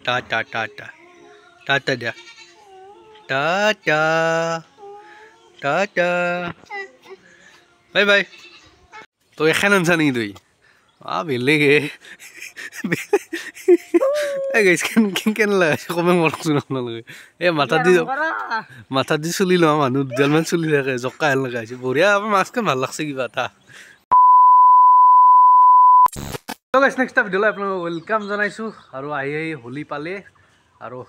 টাটা টাটা টাটা দিয়া Tata tata bye bye তো এখানে আনছা নেকি তুই বেলেগ কেন লাগাইছে কমে মৰকচোন আপোনালোকে মাথাত দি চুলি লোৱা মানুহ দুডালমান চুলি থাকে জকা হেন লগাইছে বঢ়িয়া আমাৰ মাছখন ভাল লাগছে কিবা এটা নেক্সট ভিডিঅ'লৈ আপোনালোকক ৱেলকাম জনাইছোঁ আৰু আহি হোলী পালে আৰু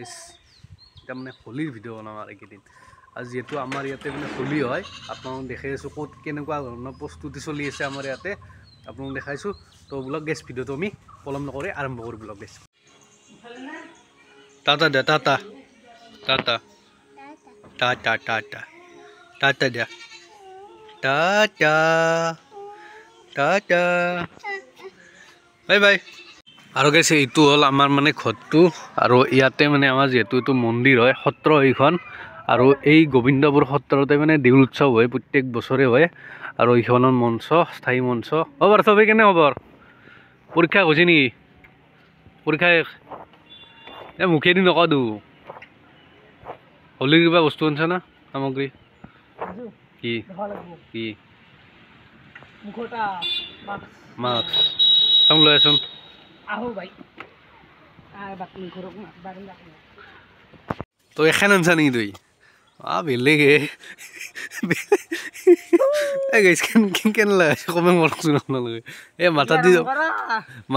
এতিয়া মানে হোলীৰ ভিডিঅ' বনাম আৰু এইকেইদিন আৰু যিহেতু আমাৰ ইয়াতে মানে হোলী হয় আপোনালোকক দেখাই আছোঁ ক'ত কেনেকুৱা ধৰণৰ প্ৰস্তুতি চলি আছে আমাৰ ইয়াতে আপোনালোকক দেখাইছোঁ তো ব্লগ গেছ ভিডিঅ'টো আমি পলম নকৰি আৰম্ভ কৰোঁ ব্লগ গেছ টাটা দিয়া টাটা টাটা টাটা টাটা টাটা দিয়া টাটা টাটা বাই বাই আৰু গেছে এইটো হ'ল আমাৰ মানে ঘৰটো আৰু ইয়াতে মানে আমাৰ যিহেতু এইটো মন্দিৰ হয় সত্ৰ এইখন আৰু এই গোবিন্দপুৰ সত্ৰতে মানে দেউল উৎসৱ হয় প্ৰত্যেক বছৰে হয় আৰু এইখনৰ মঞ্চ স্থায়ী মঞ্চ খবৰ চবেই কেনে খবৰ পৰীক্ষা হৈছে নেকি পৰীক্ষা এই মুখেদি নকওঁ হোলীৰ কিবা বস্তু আনিছা না সামগ্ৰী কি কি মাছ চাম লৈ আছোন তো এখানে আনছা নেকি তুই বেলেগ কেন লাগাইছে কমে মৰকচোন আপোনালোকে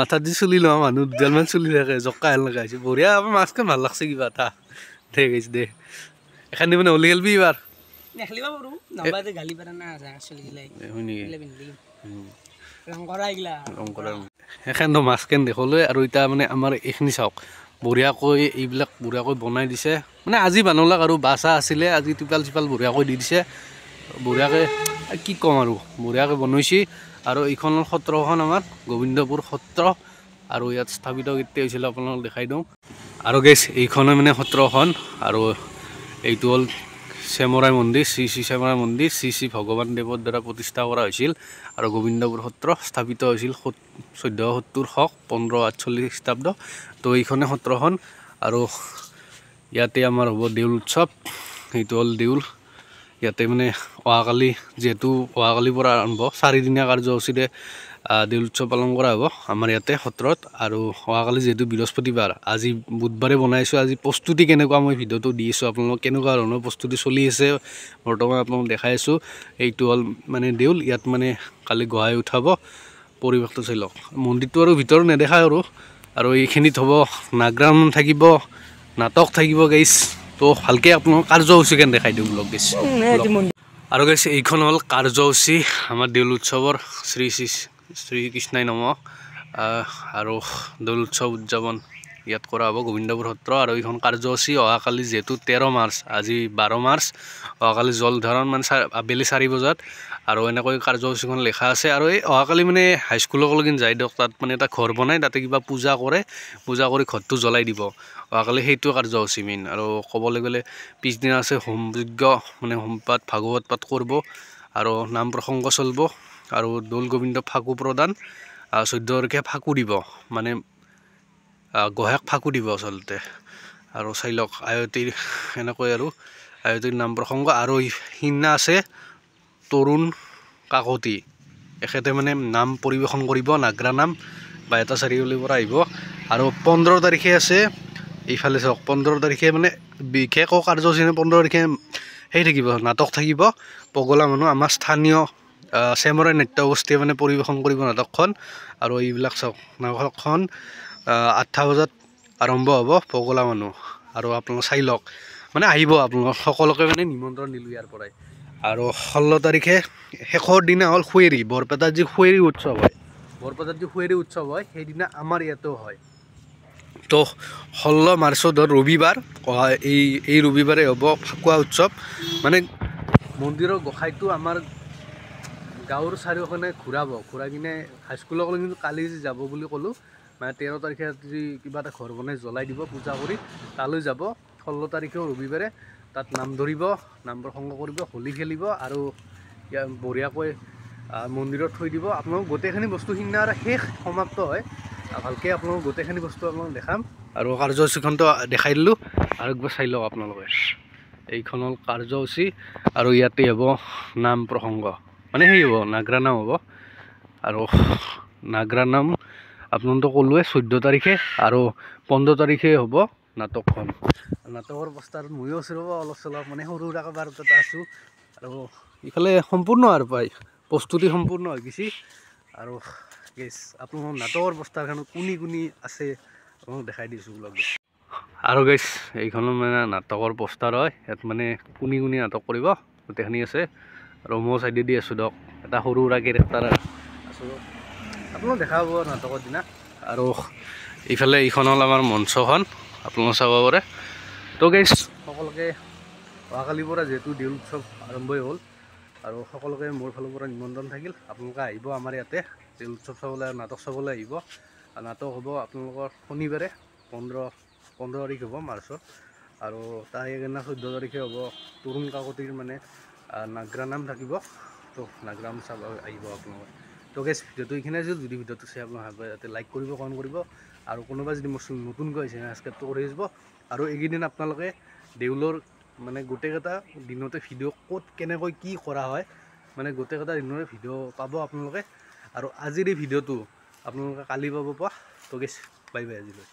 মাথাত দি চুলি লোৱা মানুহ দুডালমান চুলি থাকে জকা হেন লগাইছে বঢ়িয়া আমাৰ মাছখন ভাল লাগছে কিবা এটা দে গৈছে দে এখান দি মানে হোলী খেলবি এইবাৰ সেইখানটো মাছকেন দেখলৈ আৰু এতিয়া মানে আমাৰ এইখিনি চাওক বঢ়িয়াকৈ এইবিলাক বঢ়িয়াকৈ বনাই দিছে মানে আজি মানুহবিলাক আৰু বাচা আছিলে আজি টিপাল চিপাল বঢ়িয়াকৈ দি দিছে বঢ়িয়াকৈ কি ক'ম আৰু বঢ়িয়াকৈ বনাইছে আৰু এইখনৰ সত্ৰখন আমাৰ গোবিন্দপুৰ সত্ৰ আৰু ইয়াত স্থাপিত কেতিয়া হৈছিল আপোনালোকক দেখাই দিওঁ আৰু গেছ এইখনে মানে সত্ৰখন আৰু এইটো হ'ল চেমৰাই মন্দিৰ শ্ৰী শ্ৰী চেমৰাই মন্দিৰ শ্ৰী শ্ৰী ভগৱান দেৱৰ দ্বাৰা প্ৰতিষ্ঠা কৰা হৈছিল আৰু গোবিন্দপুৰ সত্ৰ স্থাপিত হৈছিল 1470 শক 1548 খ্ৰীষ্টাব্দ তো এইখনে সত্ৰখন আৰু ইয়াতে আমাৰ হ'ব দেউল উৎসৱ এইটো হ'ল দেউল ইয়াতে মানে অহাকালি যিহেতু অহাকালিৰ পৰা আৰম্ভ 4 দিনীয়া কাৰ্যসূচীৰে দেউল উৎসৱ পালন কৰা হ'ব আমাৰ ইয়াতে সত্ৰত আৰু অহাকালি যিহেতু বৃহস্পতিবাৰ আজি বুধবাৰে বনাইছোঁ আজি প্ৰস্তুতি কেনেকুৱা মই ভিডিঅ'টো দি আছোঁ আপোনালোকক কেনেকুৱা ধৰণৰ প্ৰস্তুতি চলি আছে বৰ্তমান আপোনালোকক দেখাই আছোঁ এইটো হ'ল মানে দেউল ইয়াত মানে কালি গোহাই উঠাব পৰিৱেশটো চাই লওক মন্দিৰটো আৰু ভিতৰত নেদেখায় আৰু এইখিনিত হ'ব নাগ্ৰাম থাকিব নাটক থাকিব গাইছ তো ভালকৈ আপোনালোকক কাৰ্যসূচী কেনে দেখাই দিওঁ ব্লগ গেছ আৰু গাইছ এইখন হ'ল কাৰ্যসূচী আমাৰ দেউল উৎসৱৰ শ্ৰী শ্ৰী শ্ৰীকৃষ্ণই নম আৰু দৌল উৎসৱ উদযাপন ইয়াত কৰা হ'ব গোবিন্দপুৰ সত্ৰ আৰু এইখন কাৰ্যসূচী অহাকালি যিহেতু 13 মাৰ্চ আজি 12 মাৰ্চ অহাকালি জল ধাৰণ মানে আবেলি 4 বজাত আৰু এনেকৈ কাৰ্যসূচীখন লেখা আছে আৰু এই অহাকালি মানে হাইস্কুললৈকে যায় দিয়ক তাত মানে এটা ঘৰ বনাই তাতে কিবা পূজা কৰি ঘৰটো জ্বলাই দিব অহাকালি সেইটো কাৰ্যসূচী মেইন আৰু ক'বলৈ গ'লে পিছদিনা আছে হোম যজ্ঞ মানে হোম পাঠ ভাগৱত পাঠ কৰিব আৰু নাম প্ৰসংগ চলিব আৰু দৌল গোবিন্দ ফাকু প্ৰদান 14 তাৰিখে ফাকু দিব মানে গহেক ফাকু দিব আচলতে আৰু চাই লওক আয়তীৰ এনেকৈ আৰু আয়তীৰ নাম প্ৰসংগ আৰু সিদিনা আছে তৰুণ কাকতি এখেতে মানে নাম পৰিৱেশন কৰিব নাগ্ৰা নাম বা এটা চাৰিআলিৰ পৰা আহিব আৰু 15 তাৰিখে আছে এইফালে চাওক 15 তাৰিখে মানে বিশেষ কাৰ্যসূচী 15 তাৰিখে সেই থাকিব নাটক থাকিব পগলা মানুহ আমাৰ স্থানীয় চেমৰাই নাট্যগোষ্ঠীয়ে মানে পৰিৱেশন কৰিব নাটকখন আৰু এইবিলাক চাওক নাটকখন 8 বজাত আৰম্ভ হ'ব পগলা মানুহ আৰু আপোনালোক চাই লওক মানে আহিব আপোনালোক সকলোকে মানে নিমন্ত্ৰণ দিলোঁ ইয়াৰ পৰাই আৰু 16 তাৰিখে শেষৰ দিনা হ'ল খুৱেৰী বৰপেটাত যি খুৱেৰী উৎসৱ হয় সেইদিনা আমাৰ ইয়াতেও হয় তো 16 মাৰ্চত ৰবিবাৰ এই ৰবিবাৰে হ'ব ফাকুৱা উৎসৱ মানে মন্দিৰৰ গোসাঁইটো আমাৰ গাঁৱৰ চাৰিওখনে ঘূৰাই কিনে হাইস্কুললৈ কিন্তু কালি যাব বুলি ক'লোঁ মানে 13 তাৰিখে যদি কিবা এটা ঘৰ বনাই জ্বলাই দিব পূজা কৰি তালৈ যাব 16 তাৰিখেও ৰবিবাৰে তাত নাম ধৰিব নাম প্ৰসংগ কৰিব হোলী খেলিব আৰু বঢ়িয়াকৈ মন্দিৰত থৈ দিব আপোনালোক গোটেইখিনি বস্তু সিদিনা শেষ সমাপ্ত হয় ভালকৈ আপোনালোকক গোটেইখিনি বস্তু আপোনালোকক দেখাম আৰু কাৰ্যসূচীখনতো দেখাই দিলোঁ আৰু একবাৰ চাই লওক আপোনালোকে এইখন হ'ল কাৰ্যসূচী আৰু ইয়াতে হ'ব নাম প্ৰসংগ মানে সেই হ'ব নাগৰা নাম হ'ব আৰু নাগৰা নাম আপোনালোকক ক'লোৱে 14 তাৰিখে আৰু 15 তাৰিখে হ'ব নাটকখন নাটকৰ অৱস্থাত ময়ো আছোঁ ৰ'ব অলপ চলপ মানে সৰু সুৰাকৈ বাৰত এটা আছোঁ আৰু ইফালে সম্পূৰ্ণ আৰু প্ৰায় প্ৰস্তুতি সম্পূৰ্ণ হৈ গৈছে আৰু গেছ আপোনালোকৰ নাটকৰ অৱস্থাখন কোনি আছে আপোনালোক দেখাই দিছোঁ ব্লগ আৰু গেছ এইখনো মানে নাটকৰ পোষ্টাৰ হয় ইয়াত মানে কোনি নাটক কৰিব গোটেইখিনি আছে আৰু মই চাইডেদি আছোঁ দিয়ক এটা সৰু সুৰা কেৰেক্টাৰ আছোঁ আপোনালোক দেখা পাব নাটকৰ দিনা আৰু ইফালে এইখন হ'ল আমাৰ মঞ্চখন আপোনালোকে চাব পাৰে তো গেছ সকলোকে অহাকালিৰ পৰা যিহেতু দেউল উৎসৱ আৰম্ভই হ'ল আৰু সকলোকে মোৰ ফালৰ পৰা নিমন্ত্ৰণ থাকিল আপোনালোকে আহিব আমাৰ ইয়াতে দেউল উৎসৱ চাবলৈ নাটক চাবলৈ আহিব আৰু নাটক হ'ব আপোনালোকৰ শনিবাৰে 15 তাৰিখ হ'ব মাৰ্চৰ আৰু তাৰ সেইদিনা 14 তাৰিখে হ'ব তৰুণ কাকতিৰ মানে নাগৰা নাম থাকিব তো নাগৰা নাম চাব আহিব আপোনালোকে তো গেছ ভিডিঅ'টো এইখিনি আছিল যদি ভিডিঅ'টো চাই আপোনালোকে ইয়াতে লাইক কৰিব কমেণ্ট কৰিব আৰু কোনোবা যদি মোৰ নতুনকৈ আহিছে সাবস্ক্ৰাইবটো কৰি আহিব আৰু এইকেইদিন আপোনালোকে দেউলৰ মানে গোটেইকেইটা দিনতে ভিডিঅ' ক'ত কেনেকৈ কি কৰা হয় মানে গোটেইকেইটা দিনৰে ভিডিঅ' পাব আপোনালোকে আৰু আজিৰ এই ভিডিঅ'টো আপোনালোকে কালি পাব তো গেছ বাই বাই আজিলৈ